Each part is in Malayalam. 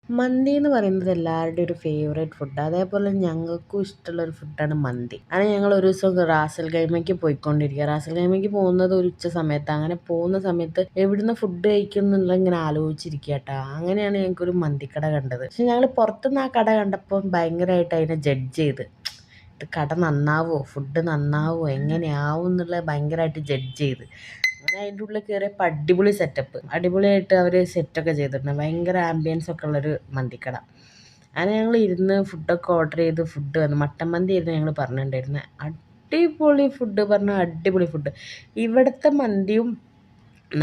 മന്തി എന്ന് പറയുന്നത് എല്ലാവരുടെയും ഒരു ഫേവറേറ്റ് ഫുഡ്. അതേപോലെ ഞങ്ങൾക്കും ഇഷ്ടമുള്ളൊരു ഫുഡാണ് മന്തി. അങ്ങനെ ഞങ്ങൾ ഒരു ദിവസം റാസൽ ഖൈമയ്ക്ക് പോയിക്കൊണ്ടിരിക്കുക. റാസൽ ഖൈമയ്ക്ക് പോകുന്നത് ഒരു ഉച്ച സമയത്ത്. അങ്ങനെ പോകുന്ന സമയത്ത് എവിടുന്ന് ഫുഡ് കഴിക്കും എന്നുള്ള ഇങ്ങനെ ആലോചിച്ചിരിക്കുക കേട്ടോ. അങ്ങനെയാണ് ഞങ്ങൾക്കൊരു മന്തിക്കട കണ്ടത്. പക്ഷെ ഞങ്ങൾ പുറത്തുനിന്ന് ആ കട കണ്ടപ്പോൾ ഭയങ്കരമായിട്ട് അതിനെ ജഡ്ജ് ചെയ്ത്, ഇത് കട നന്നാവോ, ഫുഡ് നന്നാവോ, എങ്ങനെയാവും എന്നുള്ളത് ഭയങ്കരമായിട്ട് ജഡ്ജ് ചെയ്ത്. അങ്ങനെ അതിൻ്റെ ഉള്ളിൽ കയറിയപ്പോൾ അടിപൊളി സെറ്റപ്പ്, അടിപൊളിയായിട്ട് അവർ സെറ്റൊക്കെ ചെയ്തിട്ടുണ്ട്. ഭയങ്കര ആംബിയൻസ് ഒക്കെ ഉള്ളൊരു മന്തിക്കട. അങ്ങനെ ഞങ്ങൾ ഇരുന്ന് ഫുഡൊക്കെ ഓർഡർ ചെയ്ത് ഫുഡ് വന്നു. മട്ടൻ മന്തി ആയിരുന്നു ഞങ്ങൾ പറഞ്ഞിട്ടുണ്ടായിരുന്നത്. അടിപൊളി ഫുഡ് പറഞ്ഞാൽ അടിപൊളി ഫുഡ്. ഇവിടുത്തെ മന്തിയും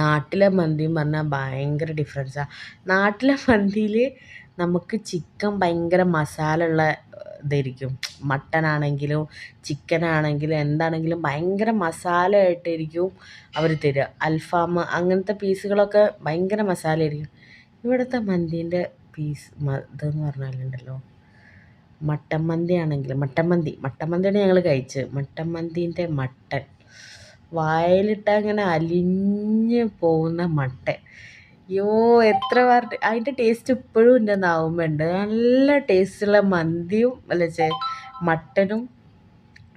നാട്ടിലെ മന്തിയും പറഞ്ഞാൽ ഭയങ്കര ഡിഫറൻസാണ്. നാട്ടിലെ മന്തിയിൽ നമുക്ക് ചിക്കൻ ഭയങ്കര മസാല ഉള്ള ഇതായിരിക്കും. മട്ടനാണെങ്കിലും ചിക്കനാണെങ്കിലും എന്താണെങ്കിലും ഭയങ്കര മസാല ആയിട്ടായിരിക്കും അവർ തരിക. അൽഫാം അങ്ങനത്തെ പീസുകളൊക്കെ ഭയങ്കര മസാലയായിരിക്കും. ഇവിടുത്തെ മന്തീൻ്റെ ഇതെന്ന് പറഞ്ഞാലുണ്ടല്ലോ, മട്ടൻ മന്തി ആണെങ്കിൽ മട്ടൻ മന്തിയാണ് ഞങ്ങൾ കഴിച്ചത്. മട്ടൻ മന്തീൻ്റെ മട്ടൻ വായിലിട്ടാൽ അങ്ങനെ അലിഞ്ഞ് പോകുന്ന മട്ടൻ. അയ്യോ, എത്ര പറഞ്ഞിട്ട് അതിൻ്റെ ടേസ്റ്റ് ഇപ്പോഴും എൻ്റെ നാവുമ്മയുണ്ട്. നല്ല ടേസ്റ്റുള്ള മന്തിയും മട്ടനും,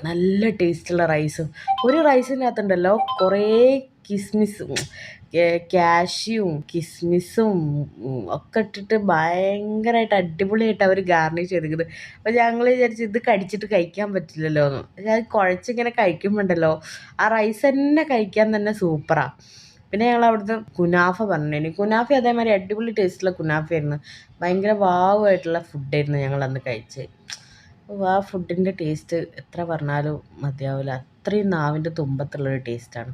നല്ല ടേസ്റ്റുള്ള റൈസും. ഒരു റൈസിനകത്തുണ്ടല്ലോ കുറേ കിസ്മിസും കാഷ്യും കിസ്മിസും ഒക്കെ ഇട്ടിട്ട് ഭയങ്കരമായിട്ട് അടിപൊളിയായിട്ട് അവർ ഗാർണിഷ് ചെയ്തിരിക്കുന്നത്. അപ്പോൾ ഞങ്ങൾ വിചാരിച്ചു ഇത് കടിച്ചിട്ട് കഴിക്കാൻ പറ്റില്ലല്ലോ എന്ന്. പക്ഷേ അത് കുഴച്ചിങ്ങനെ കഴിക്കുമ്പോണ്ടല്ലോ ആ റൈസ് തന്നെ കഴിക്കാൻ തന്നെ സൂപ്പറാണ്. പിന്നെ ഞങ്ങൾ അവിടുന്ന് കുനാഫ പറഞ്ഞു. കുനാഫ അതേമാതിരി അടിപൊളി ടേസ്റ്റുള്ള കുനാഫയായിരുന്നു. ഭയങ്കര വാവായിട്ടുള്ള ഫുഡായിരുന്നു ഞങ്ങൾ അന്ന് കഴിച്ചത്. അപ്പോൾ ആ ഫുഡിൻ്റെ ടേസ്റ്റ് എത്ര പറഞ്ഞാലും മതിയാവില്ല. അത്രയും നാവിൻ്റെ തുമ്പത്തുള്ളൊരു ടേസ്റ്റാണ്.